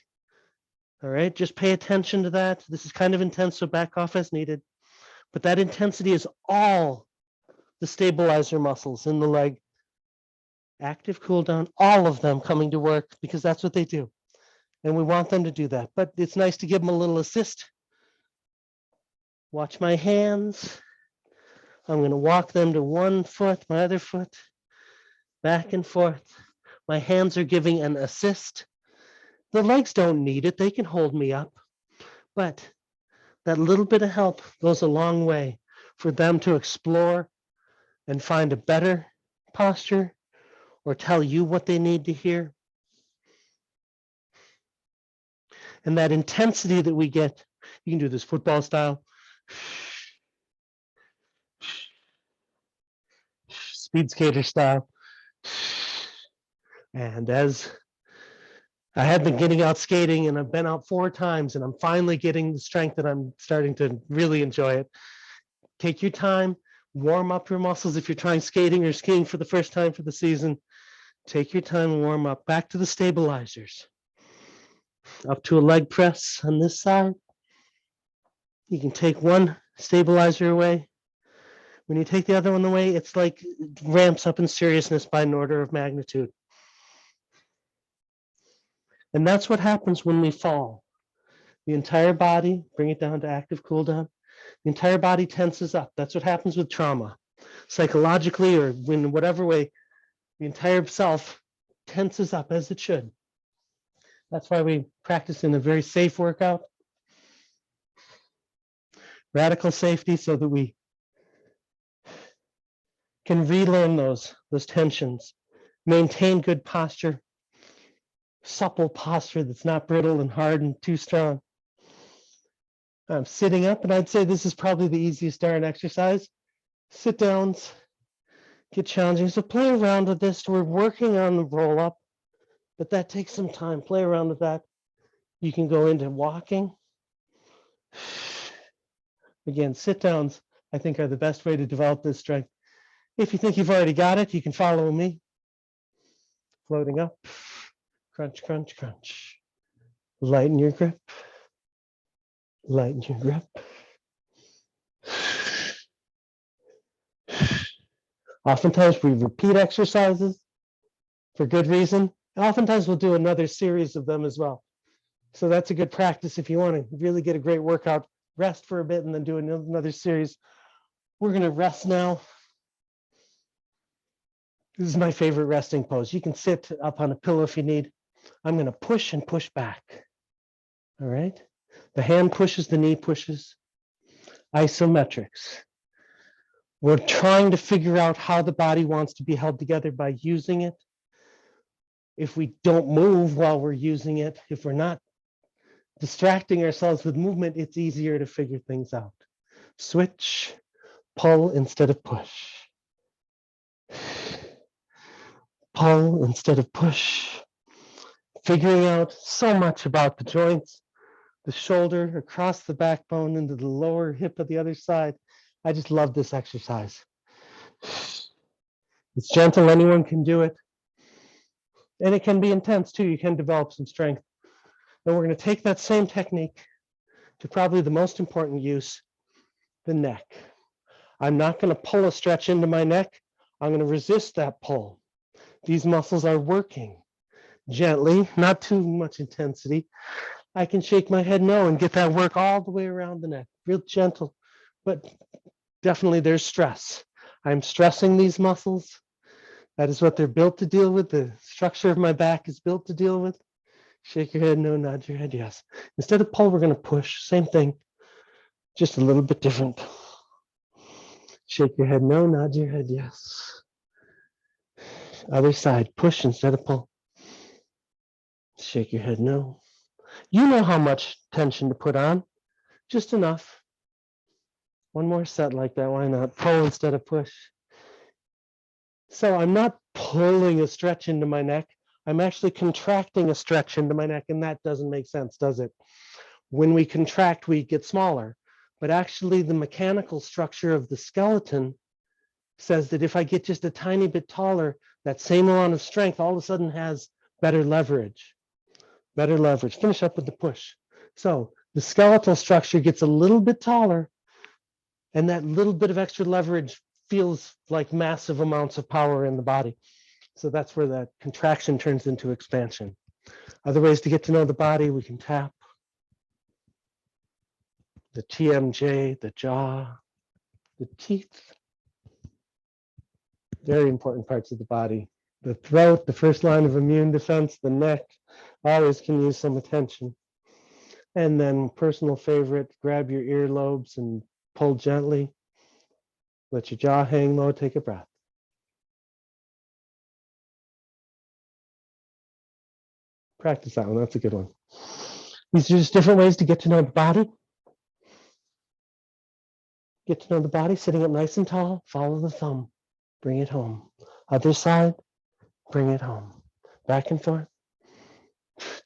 All right, just pay attention to that. This is kind of intense, so back off as needed. But that intensity is all the stabilizer muscles in the leg. Active cool down, all of them coming to work because that's what they do. And we want them to do that. But it's nice to give them a little assist. Watch my hands. I'm going to walk them to one foot, my other foot, back and forth. My hands are giving an assist. The legs don't need it. They can hold me up. But that little bit of help goes a long way for them to explore and find a better posture or tell you what they need to hear. And that intensity that we get, you can do this football style, speed skater style. And as I have been getting out skating and I've been out 4 times and I'm finally getting the strength that I'm starting to really enjoy it. Take your time, warm up your muscles. If you're trying skating or skiing for the first time for the season, take your time and warm up. Back to the stabilizers. Up to a leg press on this side. You can take one stabilizer away. When you take the other one away, it's like it ramps up in seriousness by an order of magnitude. And that's what happens when we fall. The entire body, bring it down to active cool down. The entire body tenses up. That's what happens with trauma. Psychologically or in whatever way, the entire self tenses up as it should. That's why we practice in a very safe workout. Radical safety so that we can relearn those tensions, maintain good posture, supple posture that's not brittle and hard and too strong. I'm sitting up, and I'd say this is probably the easiest darn exercise. Sit downs get challenging, so play around with this. We're working on the roll up, but that takes some time. Play around with that. You can go into walking. Again, sit downs, I think, are the best way to develop this strength. If you think you've already got it, you can follow me. Floating up, crunch, crunch, crunch. Lighten your grip. Lighten your grip. Oftentimes we repeat exercises for good reason. Oftentimes we'll do another series of them as well. So that's a good practice if you want to really get a great workout. Rest for a bit and then do another series. We're going to rest now. This is my favorite resting pose. You can sit up on a pillow if you need. I'm going to push and push back. All right. The hand pushes, the knee pushes. Isometrics. We're trying to figure out how the body wants to be held together by using it. If we don't move while we're using it, if we're not distracting ourselves with movement, it's easier to figure things out. Switch, pull instead of push. Pull instead of push. Figuring out so much about the joints, the shoulder, across the backbone into the lower hip of the other side. I just love this exercise. It's gentle, anyone can do it. And it can be intense too. You can develop some strength. And we're going to take that same technique to probably the most important use, the neck. I'm not going to pull a stretch into my neck. I'm going to resist that pull. These muscles are working gently, not too much intensity. I can shake my head no and get that work all the way around the neck, real gentle, but definitely there's stress. I'm stressing these muscles. That is what they're built to deal with. The structure of my back is built to deal with. Shake your head no, nod your head yes. Instead of pull, we're going to push. Same thing, just a little bit different. Shake your head no, nod your head yes. Other side, push instead of pull. Shake your head no. You know how much tension to put on, just enough. One more set like that, why not? Pull instead of push. So I'm not pulling a stretch into my neck. I'm actually contracting a stretch into my neck, and that doesn't make sense, does it? When we contract, we get smaller. But actually, the mechanical structure of the skeleton says that if I get just a tiny bit taller, that same amount of strength all of a sudden has better leverage. Better leverage. Finish up with the push. So the skeletal structure gets a little bit taller, and that little bit of extra leverage feels like massive amounts of power in the body. So that's where that contraction turns into expansion. Other ways to get to know the body, we can tap the TMJ, the jaw, the teeth. Very important parts of the body. The throat, the first line of immune defense, the neck, always can use some attention. And then personal favorite, grab your earlobes and pull gently. Let your jaw hang low, take a breath. Practice that one, that's a good one. These are just different ways to get to know the body. Get to know the body, sitting up nice and tall, follow the thumb, bring it home. Other side, bring it home. Back and forth,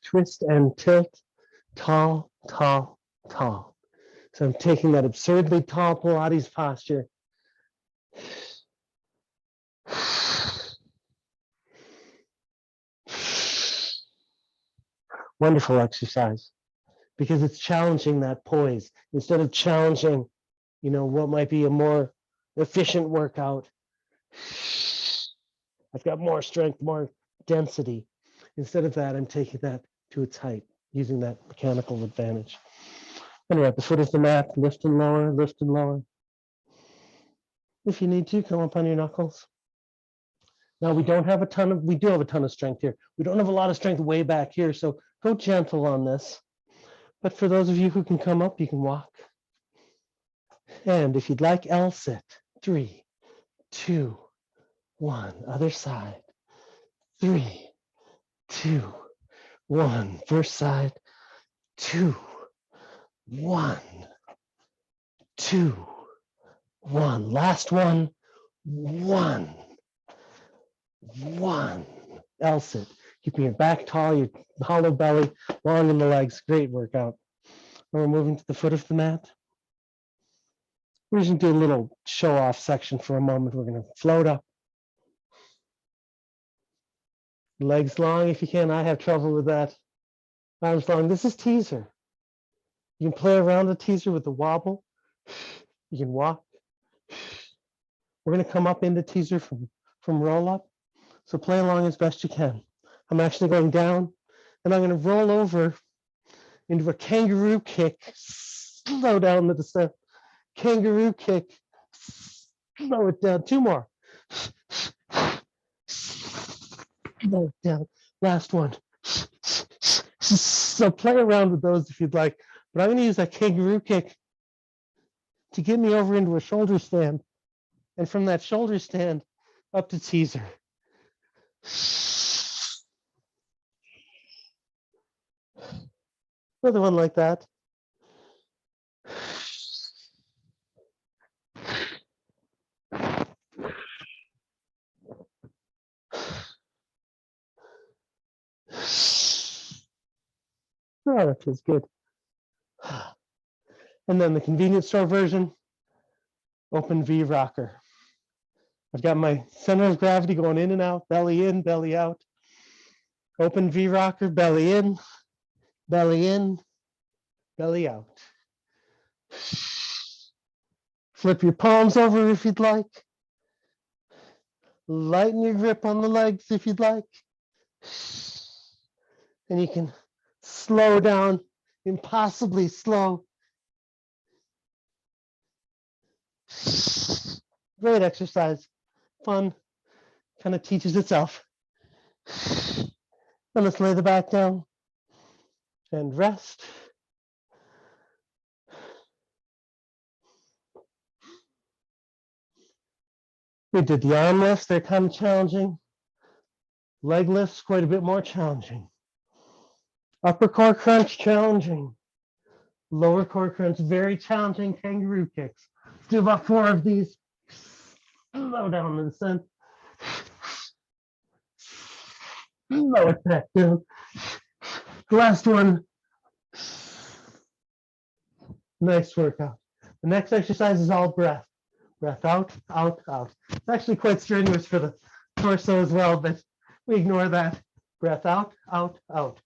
twist and tilt, tall, tall, tall. So I'm taking that absurdly tall Pilates posture. Wonderful exercise because it's challenging that poise instead of challenging, what might be a more efficient workout. I've got more strength, more density. Instead of that, I'm taking that to its height, using that mechanical advantage. And we're at the foot of the mat, lift and lower, lift and lower. If you need to, come up on your knuckles. Now we do have a ton of strength here. We don't have a lot of strength way back here, so go gentle on this. But for those of you who can come up, you can walk. And if you'd like, L sit. 3, 2, 1. Other side. 3, 2, 1. First side. 2, 1. 2, 1. Last one. 1. 1. L sit. Keeping your back tall, your hollow belly, long in the legs. Great workout. And we're moving to the foot of the mat. We're just going to do a little show off section for a moment. We're going to float up. Legs long if you can. I have trouble with that. Arms long. This is teaser. You can play around the teaser with the wobble. You can walk. We're going to come up into teaser from roll up. So play along as best you can. I'm actually going down and I'm going to roll over into a kangaroo kick. Slow down the descent. Kangaroo kick. Slow it down. 2 more. Slow it down. Last one. So play around with those if you'd like. But I'm going to use that kangaroo kick to get me over into a shoulder stand. And from that shoulder stand up to teaser. Another one like that. Oh, that feels good. And then the convenience store version, open V rocker. I've got my center of gravity going in and out, belly in, belly out. Open V rocker, belly in, belly out. Flip your palms over if you'd like. Lighten your grip on the legs if you'd like. And you can slow down, impossibly slow. Great exercise, fun, kind of teaches itself. Then let's lay the back down and rest. We did the arm lifts, they're kind of challenging. Leg lifts, quite a bit more challenging. Upper core crunch, challenging. Lower core crunch, very challenging. Kangaroo kicks. Let's do about 4 of these. Slow down the descent. Lower it back down. The last one. Nice workout. The next exercise is all breath. Breath out, out, out. It's actually quite strenuous for the torso as well, but we ignore that. Breath out, out, out.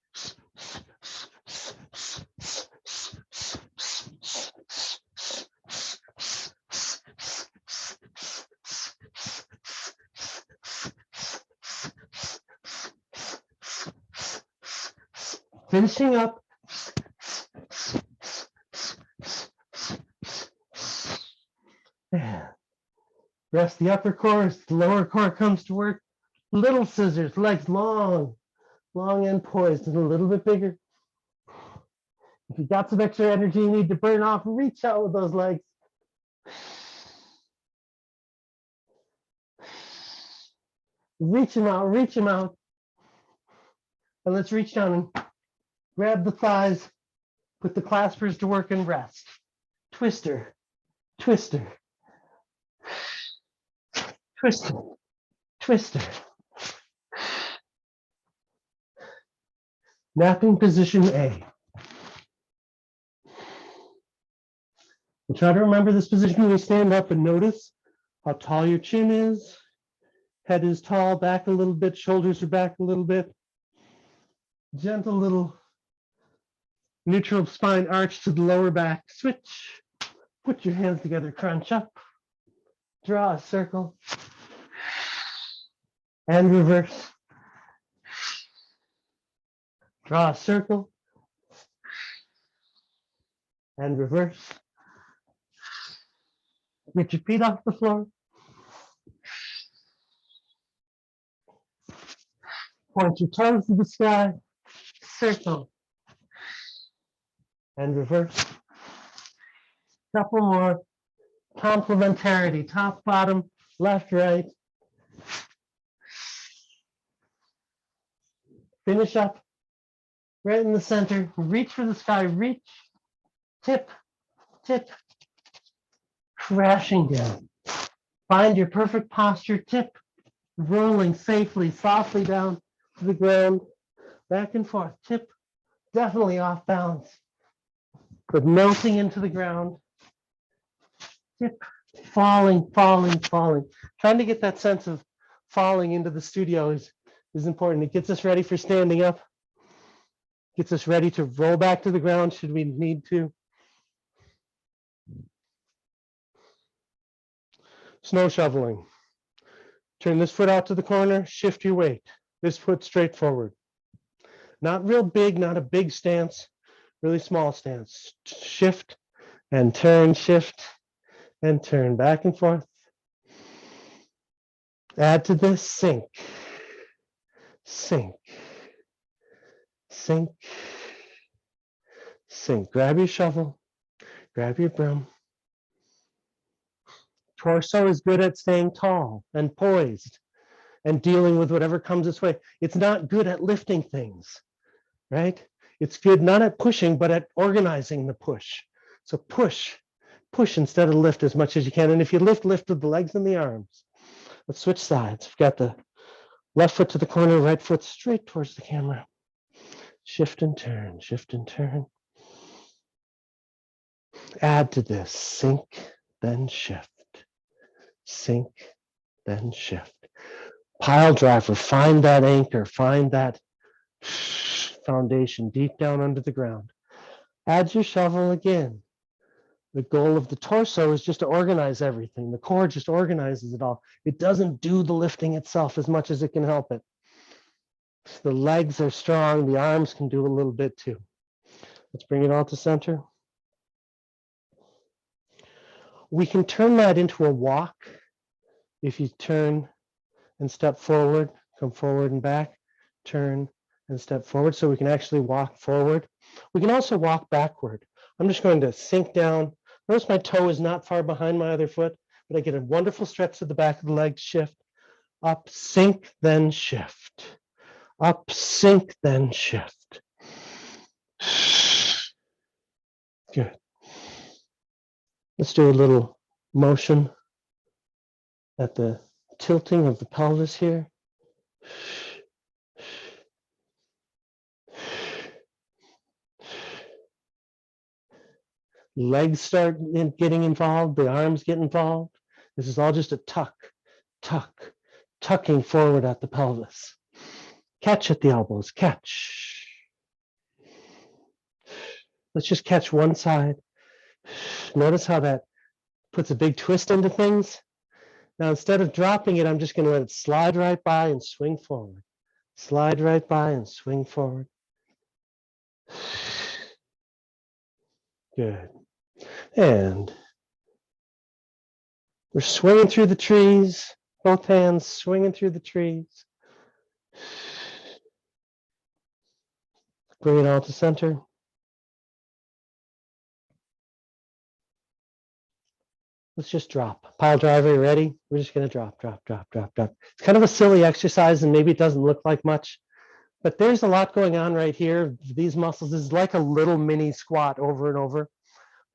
Finishing up. Rest the upper core as the lower core comes to work. Little scissors, legs long, long and poised, and a little bit bigger. If you got some extra energy you need to burn off, reach out with those legs. Reach them out, reach them out. And let's reach down and grab the thighs, put the claspers to work and rest. Twister, twister, twister, twister. Napping position A. We'll try to remember this position when we stand up and notice how tall your chin is. Head is tall, back a little bit, shoulders are back a little bit. Gentle little neutral spine arch to the lower back. Switch. Put your hands together, crunch up. Draw a circle. And reverse. Draw a circle. And reverse. Get your feet off the floor. Point your toes to the sky. Circle. And reverse. Couple more. Complementarity. Top, bottom, left, right. Finish up. Right in the center. Reach for the sky. Reach. Tip. Tip. Crashing down. Find your perfect posture. Tip. Rolling safely, softly down to the ground. Back and forth. Tip. Definitely off balance, but melting into the ground. Tip. Falling, falling, falling. Trying to get that sense of falling into the studio is important. It gets us ready for standing up. Gets us ready to roll back to the ground should we need to. Snow shoveling. Turn this foot out to the corner, shift your weight. This foot straight forward. Not real big, not a big stance, really small stance. Shift and turn, shift and turn, back and forth. Add to this, sink, sink, sink, sink. Grab your shovel, grab your broom. Torso is good at staying tall and poised and dealing with whatever comes its way. It's not good at lifting things, right? It's good not at pushing, but at organizing the push. So push, push instead of lift as much as you can. And if you lift, lift with the legs and the arms. Let's switch sides. We've got the left foot to the corner, right foot straight towards the camera. Shift and turn, shift and turn. Add to this, sink, then shift. Sink, then shift. Pile driver, find that anchor, find that foundation deep down under the ground. Add your shovel again. The goal of the torso is just to organize everything. The core just organizes it all. It doesn't do the lifting itself as much as it can help it. The legs are strong. The arms can do a little bit too. Let's bring it all to center. We can turn that into a walk. If you turn and step forward, come forward and back, turn and step forward, so we can actually walk forward. We can also walk backward. I'm just going to sink down. Notice my toe is not far behind my other foot, but I get a wonderful stretch to the back of the leg, shift, up, sink, then shift. Up, sink, then shift. Good. Let's do a little motion at the tilting of the pelvis here. Legs start getting involved, the arms get involved. This is all just a tuck, tuck, tucking forward at the pelvis. Catch at the elbows, catch. Let's just catch one side. Notice how that puts a big twist into things. Now, instead of dropping it, I'm just going to let it slide right by and swing forward. Slide right by and swing forward. Good. And we're swinging through the trees, both hands swinging through the trees. Bring it all to center. Let's just drop. Pile driver, you ready? We're just going to drop, drop, drop, drop, drop. It's kind of a silly exercise and maybe it doesn't look like much, but there's a lot going on right here. These muscles is like a little mini squat over and over.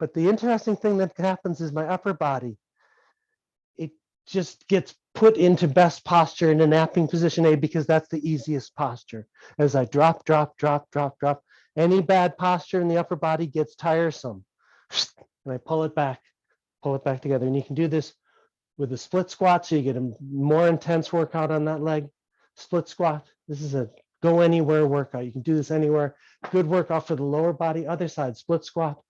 But the interesting thing that happens is my upper body, it just gets put into best posture in a napping position A because that's the easiest posture. As I drop, drop, drop, drop, drop, any bad posture in the upper body gets tiresome. And I pull it back together. And you can do this with a split squat so you get a more intense workout on that leg. Split squat. This is a go anywhere workout. You can do this anywhere. Good workout for the lower body. Other side, split squat.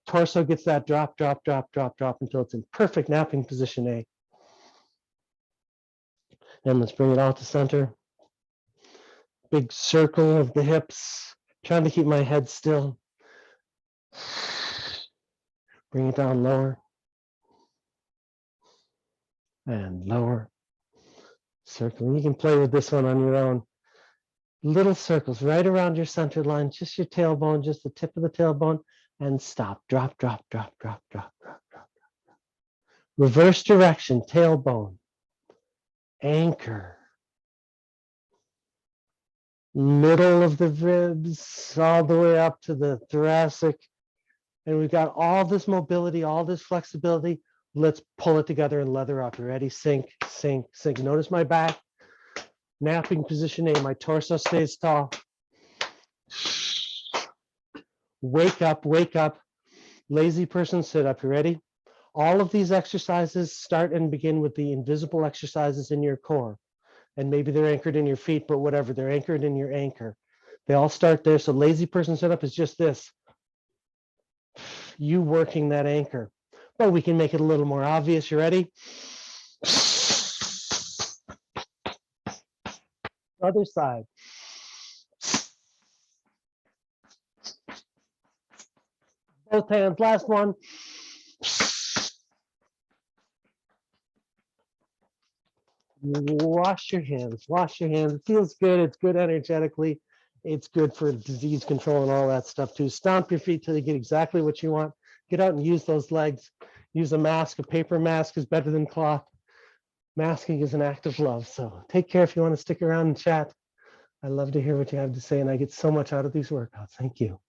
Torso gets that drop, drop, drop, drop, drop until it's in perfect napping position A. And let's bring it out to center. Big circle of the hips. Trying to keep my head still. Bring it down lower. And lower. Circle. You can play with this one on your own. Little circles right around your center line, just your tailbone, just the tip of the tailbone, and stop. Drop, drop, drop, drop, drop, drop, drop. Reverse direction, tailbone. Anchor. Middle of the ribs, all the way up to the thoracic. And we've got all this mobility, all this flexibility. Let's pull it together and leather up. You ready? Sink, sink, sink. Notice my back. Napping position A. My torso stays tall. Wake up, wake up. Lazy person sit up. You ready? All of these exercises start and begin with the invisible exercises in your core. And maybe they're anchored in your feet, but whatever, they're anchored in your anchor. They all start there. So lazy person sit up is just this. You working that anchor. But we can make it a little more obvious. You ready? Other side. Both hands, last one. Wash your hands, wash your hands. It feels good, it's good energetically. It's good for disease control and all that stuff too. Stomp your feet till you get exactly what you want. Get out and use those legs. Use a mask, a paper mask is better than cloth. Masking is an act of love. So take care if you want to stick around and chat. I love to hear what you have to say and I get so much out of these workouts. Thank you.